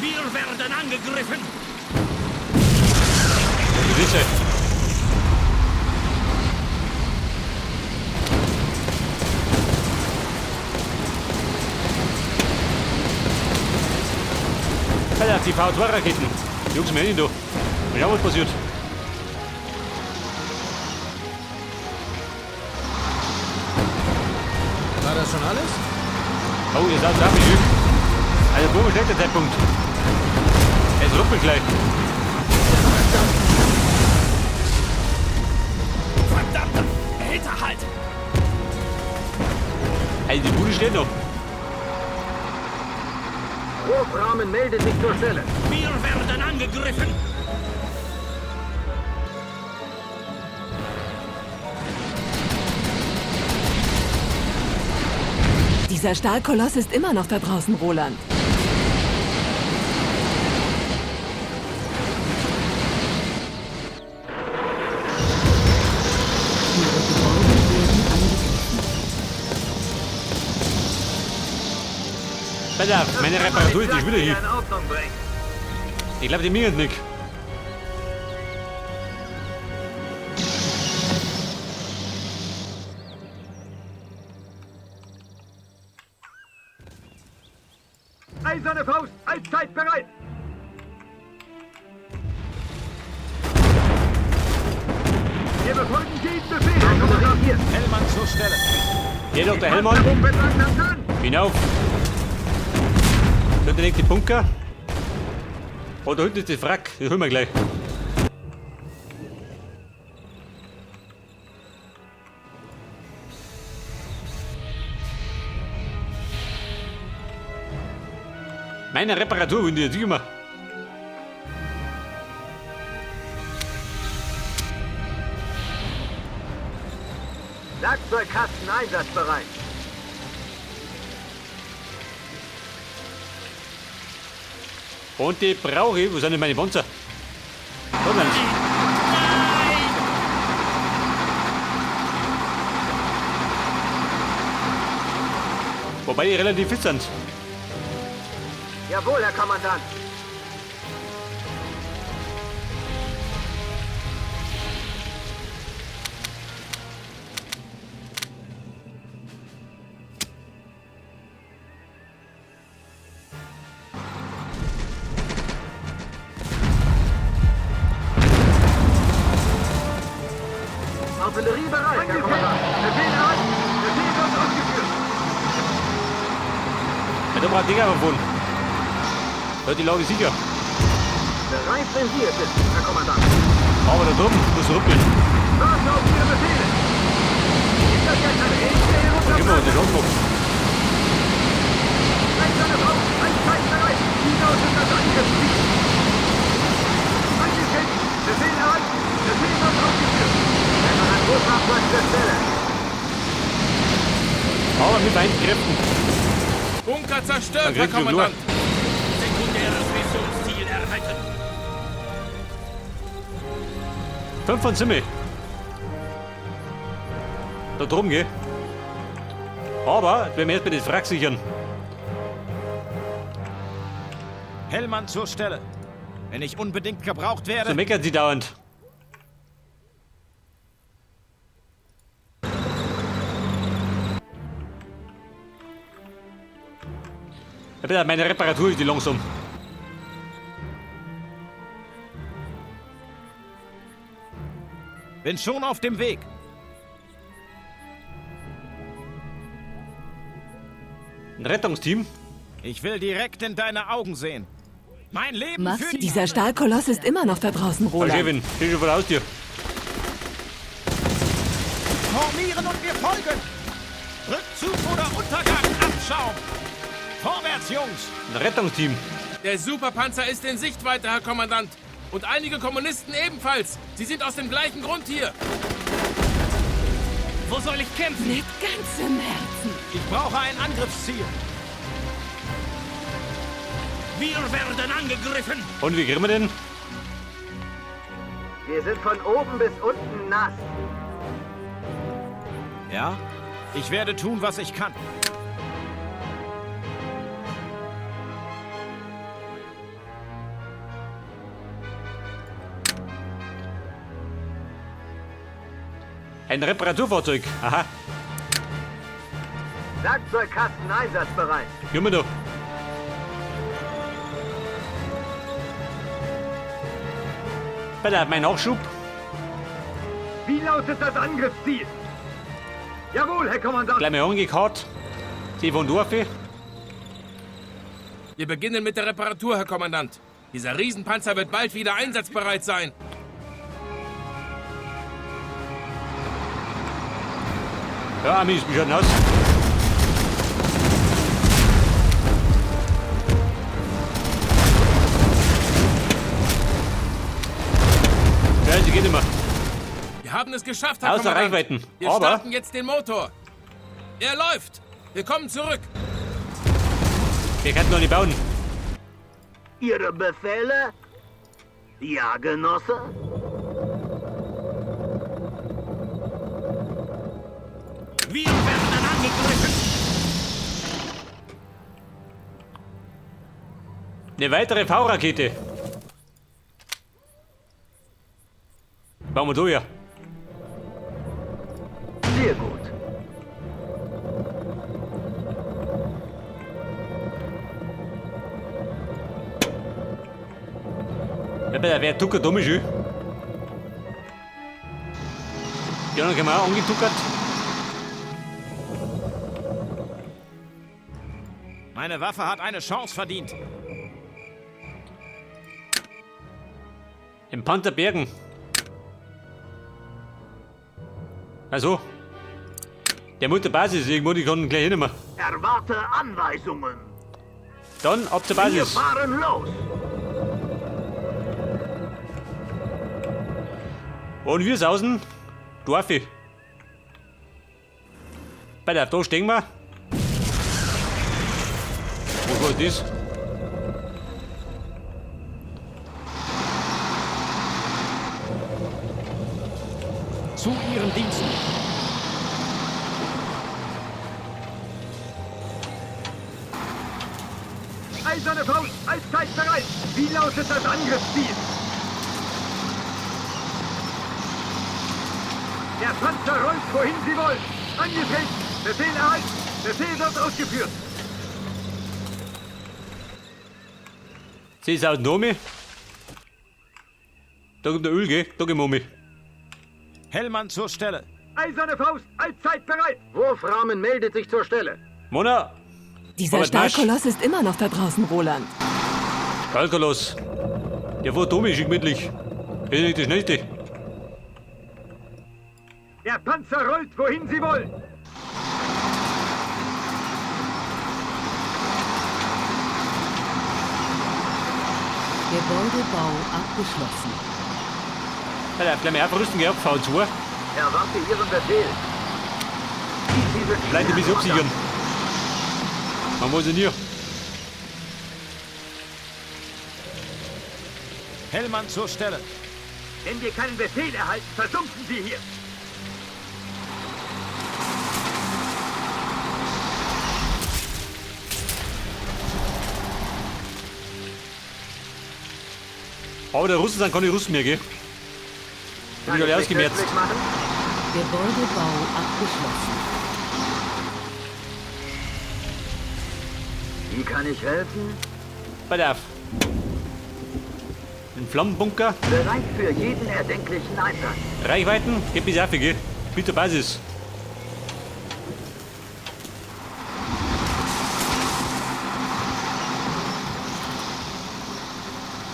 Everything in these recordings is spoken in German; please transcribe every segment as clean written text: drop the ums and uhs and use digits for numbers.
Wir werden angegriffen! Gewisse. Alter, die V2-Raketen. Jungs, mehr hin, du. Ja, was passiert? War das schon alles? Oh, ihr seid da, Menü. Also, wo ist der Zeitpunkt? Es ruppelt gleich. Verdammter Hinterhalt! Also, die Bude steht noch. Hofrahmen meldet sich zur Stelle. Wir werden angegriffen! Dieser Stahlkoloss ist immer noch da draußen, Roland. Alter, meine Reparatur ist nicht wieder hier. Ich glaube, die mir nicht. Eiserne Faust, allzeit bereit! Wir befolgen jeden Befehl, Herr Kommandant. Hier. Hellmann zur Stelle. Hier, Dr. Hellmann. Hinauf. Da liegt die Bunker. Oh, da hinten ist das Wrack. Das holen wir gleich. Meine Reparatur, wenn die jetzt immer. Werkzeugkasten einsatzbereit. Und die brauche ich. Wo sind denn meine Panzer? Da sind sie. Wobei die relativ fit sind. Jawohl, Herr Kommandant. Artillerie bereit, Herr Kommandant. Befehl erhalten. Befehl wird ausgeführt. Ja, da braucht Dinger gefunden. Hört die Lage sicher. Bereit, wenn Sie es sind, Herr Kommandant. Aber da drüben muss ruppeln. Warten auf Ihre Befehle. Ist das jetzt eine echte Da gehen wir Herunterfahrt? den Longbox. Eiserne Faust, allzeit bereit. Hinaus ist das Angriffsziel. Angeschickt. Befehl erhalten. Befehl wird ausgeführt. Reparaturfahrzeug zur Stelle. Aber mit meinen Kräften. Bunker Dann zerstört, Herr kriegst du Kommandant! Sekundäres Missionsziel erhalten! 5 von Simmel. Da drum, gell? Aber, wenn wir jetzt mit den Wrack sichern. Hellmann zur Stelle. Wenn ich unbedingt gebraucht So werde. meckern sie dauernd. Ja, bitte, meine Reparatur ist die langsam. Bin schon auf dem Weg. Ein Rettungsteam. Ich will direkt in deine Augen sehen. Mein Leben Mach's. für die... Dieser Stahlkoloss ist immer noch da draußen, Frau Roland. Chefin, steh schon vor der Haustür. Formieren und wir folgen. Rückzug oder Untergang. Abschaum. Vorwärts, Jungs. Ein Rettungsteam. Der Superpanzer ist in Sichtweite, Herr Kommandant! Und einige Kommunisten ebenfalls! Sie sind aus dem gleichen Grund hier! Wo soll ich kämpfen? Mit ganzem Herzen. Ich brauche ein Angriffsziel. Wir werden angegriffen! Und wie kriegen wir den? Wir sind von oben bis unten nass. Ja? Ich werde tun, was ich kann. Ein Reparaturfahrzeug. Aha. Werkzeugkasten einsatzbereit. Gehen wir da. Bitte, mein Nachschub. Wie lautet das Angriffsziel? Jawohl, Herr Kommandant. Gleich mal angekarrt. Sie von Dorfe. Wir beginnen mit der Reparatur, Herr Kommandant. Dieser Riesenpanzer wird bald wieder einsatzbereit sein. Ja, Amis, wie schaut denn aus? Ja, sie geht immer. Wir haben es geschafft, Herr Außer Kommandant. Reichweiten. Wir Aber starten jetzt den Motor. Er läuft. Wir kommen zurück. wir können noch nicht bauen. Ihre Befehle? Ja, Genosse? Wir werden angegriffen. Eine weitere V-Rakete. Bauen wir durch. Sehr gut. Ja, wer tuckert dumm ist, ja, dann haben wir auch angetuckert. Meine Waffe hat eine Chance verdient. Im Panther bergen. Also, der muss der Basis irgendwo, die kann gleich hinnehmen. Erwarte Anweisungen. Dann ab zur Wir Basis. fahren los. Und wir sausen Dorfe. Bei der, da stehen wir. Was war das? Zu Ihren Diensten. Eiserne Faust, allzeit bereit. Wie lautet das Angriffsziel? Der Panzer rollt, wohin Sie wollen. Angetreten. Befehl erhalten. Befehl wird ausgeführt. Sie sausen da mich. Da kommt der Öl, gell? Da gehen wir um. Hellmann zur Stelle. Eiserne Faust, allzeit bereit. Wurfrahmen meldet sich zur Stelle. Mona! Dieser Aber Marsch. Stahlkoloss ist immer noch da draußen, Roland. Kalkalos. Der fährt um, ist gemütlich. Ist nicht das Schnellste. Der Panzer rollt, wohin Sie wollen. Gebäudebau abgeschlossen. Ja, der bleibt mir abrüsten, gell? V2. Erwarte Ihren Befehl. Diese Bleibt ein bisschen absichern. Man muss ihn hier. Hellmann zur Stelle. Wenn wir keinen Befehl erhalten, versumpfen Sie hier. Aber der Russen sind keine Russen mehr, gell? Hab ich alle ausgemerzt. Blick machen. Gebäudebau abgeschlossen. Wie kann ich helfen? Bei der. Ein Flammenbunker. Bereit für jeden erdenklichen Einsatz. Reichweiten. Geht bis auf, gell? Bitte Basis.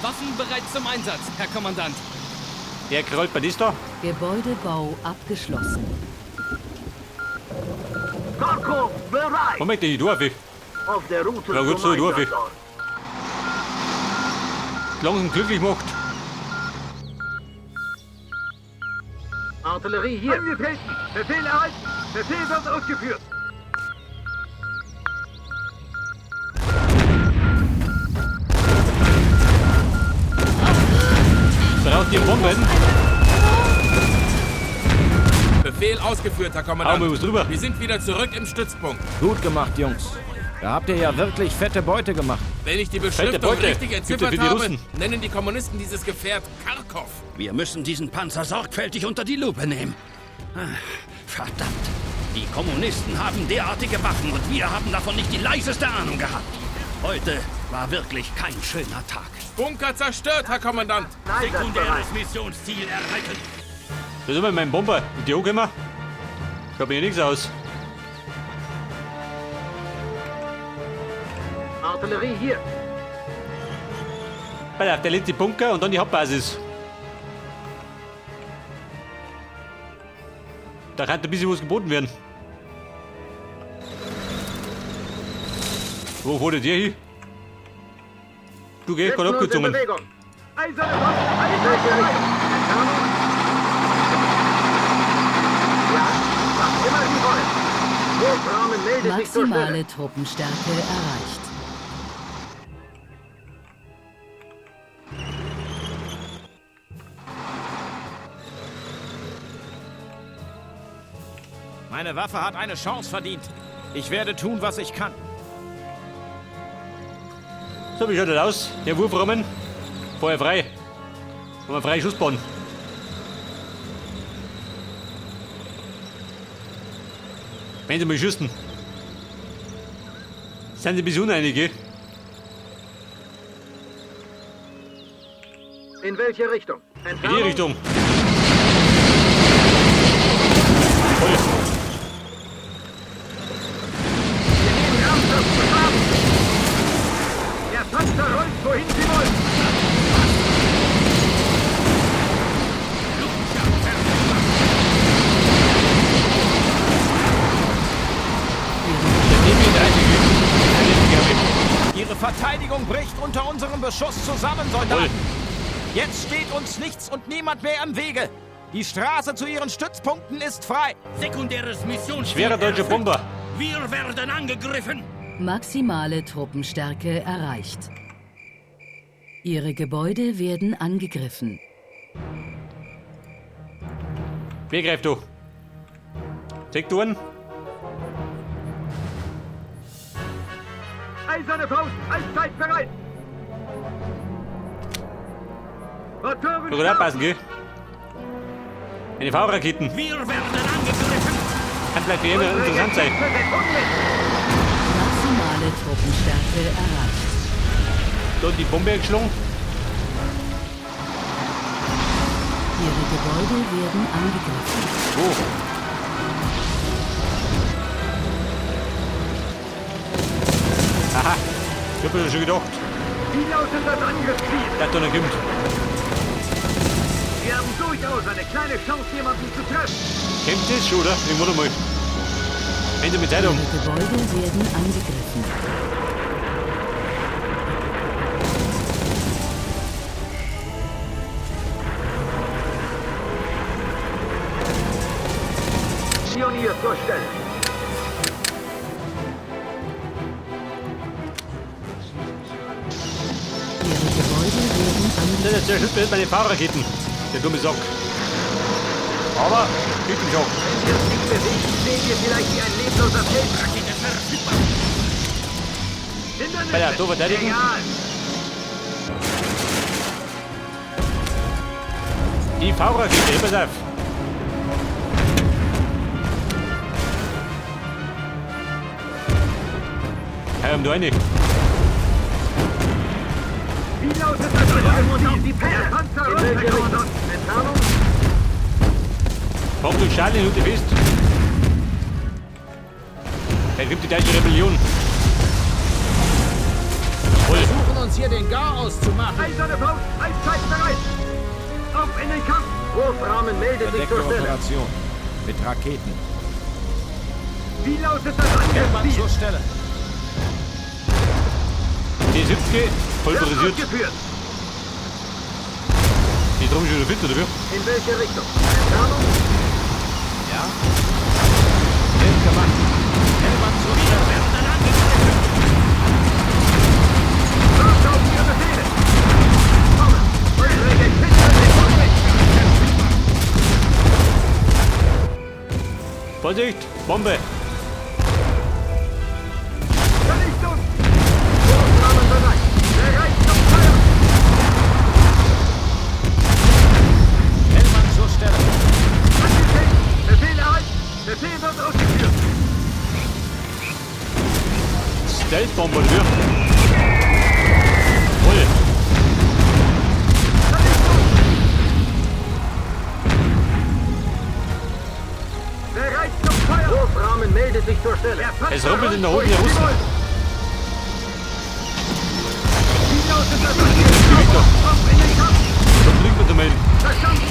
Waffen bereit zum Einsatz, Herr Kommandant. Der krollt bei das da. Gebäudebau abgeschlossen. Korko, bereit. Moment, die Dorfe. Auf der Route Ja, gut zum so, Dorfe. Einsatzort. Langsam glücklich macht. Artillerie hier. Angetreten. Befehl erhalten. Befehl wird ausgeführt. Braucht ihr Bomben? Befehl ausgeführt, Herr Hau mal Kommandant. was drüber. Wir sind wieder zurück im Stützpunkt. Gut gemacht, Jungs. Da habt ihr ja wirklich fette Beute gemacht. Wenn ich die Fette Beschriftung Beute. richtig Bitte entziffert für die habe, Russen. nennen die Kommunisten dieses Gefährt Kharkov. Wir müssen diesen Panzer sorgfältig unter die Lupe nehmen. Verdammt. Die Kommunisten haben derartige Waffen und wir haben davon nicht die leiseste Ahnung gehabt. Heute war wirklich kein schöner Tag. Bunker zerstört, Herr Kommandant. Sekundäres Missionsziel erreichen. Das ist immer mein Bomber. Und die angekommen? Schaut mir nichts aus. Artillerie hier. Pass auf, der letzte Bunker und dann die Hauptbasis. Da kann ein bisschen was geboten werden. Wo wurde der hin? Du gehst gerade abgezogen. Bewegung. Eiserne Front, eiserne Entfernung. Ja, was immer Sie wollen. Wurfrahmen meldet sich zur Stelle. Maximale Truppenstärke erreicht. Meine Waffe hat eine Chance verdient. Ich werde tun, was ich kann. So, wie schaut das aus? Der Wurfrahmen. Vorher frei. Haben wir freie Schussbahn. Wenn Sie mal schießen. Sind Sie ein bisschen uneinige? In welche Richtung? In die Richtung. Voll. Wir nehmen ernsthaft zu haben. Der Panzer rollt, wohin Sie wollen. Ihre Verteidigung bricht unter unserem Beschuss zusammen, Soldaten. Jetzt steht uns nichts und niemand mehr im Wege. Die Straße zu Ihren Stützpunkten ist frei. Sekundäres Missionsziel. Schwerer deutscher Bomber. Wir werden angegriffen. Maximale Truppenstärke erreicht. Ihre Gebäude werden angegriffen. Wer greift du? Sektoren? Eiserne Faust, allzeit bereit. Motoren Du kannst abpassen, gell? Eine V-Raketen. Wir werden angegriffen. Kann vielleicht für jemanden interessant sein. Maximale Truppenstärke erreicht. Da die Bombe geschlagen. Ihre Gebäude werden angegriffen. Wo? Aha. Ich hab mir schon gedacht, Wie lautet das Angriffsziel? dass da noch kommt. Wir haben durchaus eine kleine Chance, jemanden zu treffen. Kämpft das schon, oder? Irgendwann einmal. Wenn Sie mit Zeitung. Ihre Gebäude werden angegriffen. Pionier zur Stelle. Ihre Gebäude werden angegriffen. Das schützt mir jetzt meine V-Raketen. Der dumme Sock. Aber, gibt ihn schon. Wenn wir uns nicht bewegen, sehen wir vielleicht wie ein lebloser Fels. Hindernisse. Bei der Tor verteidigen. Egal. Die V-Rakete, pass auf. Hey, um du eine. Wie lautet das Angriffsziel? Die Panzer rollt, Herr Kommandant. Entfernung. Komm du Charlie und du bist. Er gibt die deutsche Rebellion. Voll. Versuchen uns hier den Garaus zu machen. Eiserne Faust, allzeit bereit. Auf in den Kampf. Wurfrahmen meldet sich zur Stelle. Operation mit Raketen. Wie lautet das Hellmann Angriffsziel? zur Stelle. Die 70 voll Wird frisiert. ausgeführt. Die drum schon fit, oder wie? In welche Richtung? Entfernung. Ja. Wird gemacht. Hellmann zur Stelle. Hört auf Ihre Befehle. Kommen. Eure Geschichte ist unrecht. Vorsicht, Bombe. Vernichtung. Wurfrahmen bereit. Bereit zum Feuer. Hellmann zur Stelle. Angekriegt. Schiffe sind da oben, die wohin Sie Russen. wollen. Hinaus ist das Fliegt doch. Auf in den Kampf. Da fliegt man zum Melden. Verstanden.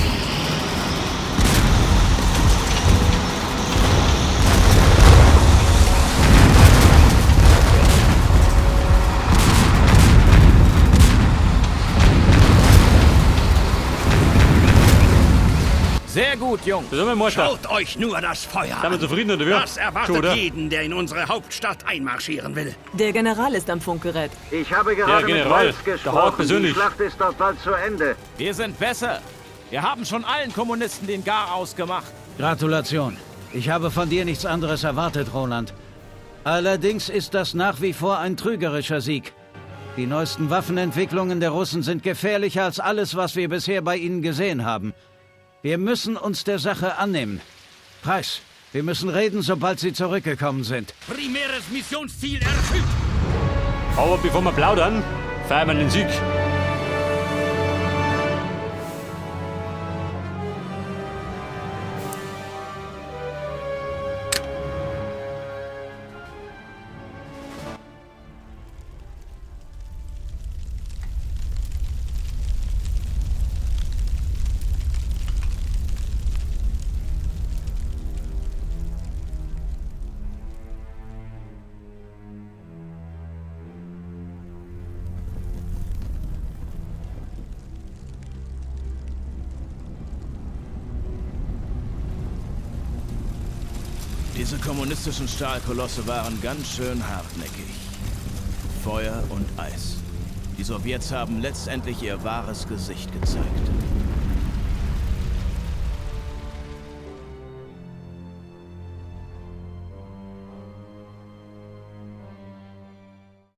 Sehr gut, Jungs. Da sind wir im Marsch. Schaut euch nur das Feuer Sind wir an. zufrieden oder wie? Das erwartet Oder? jeden, der in unsere Hauptstadt einmarschieren will. Der General ist am Funkgerät. Ich habe gerade mit General, Walz der Haupt gesprochen. persönlich. Die Schlacht ist dort bald zu Ende. Wir sind besser. Wir haben schon allen Kommunisten den Garaus gemacht. Gratulation. Ich habe von dir nichts anderes erwartet, Roland. Allerdings ist das nach wie vor ein trügerischer Sieg. Die neuesten Waffenentwicklungen der Russen sind gefährlicher als alles, was wir bisher bei ihnen gesehen haben. Wir müssen uns der Sache annehmen. Price, wir müssen reden, sobald sie zurückgekommen sind. Primäres Missionsziel erfüllt. Aber bevor wir plaudern, feiern wir den Sieg. Diese kommunistischen Stahlkolosse waren ganz schön hartnäckig. Feuer und Eis. Die Sowjets haben letztendlich ihr wahres Gesicht gezeigt.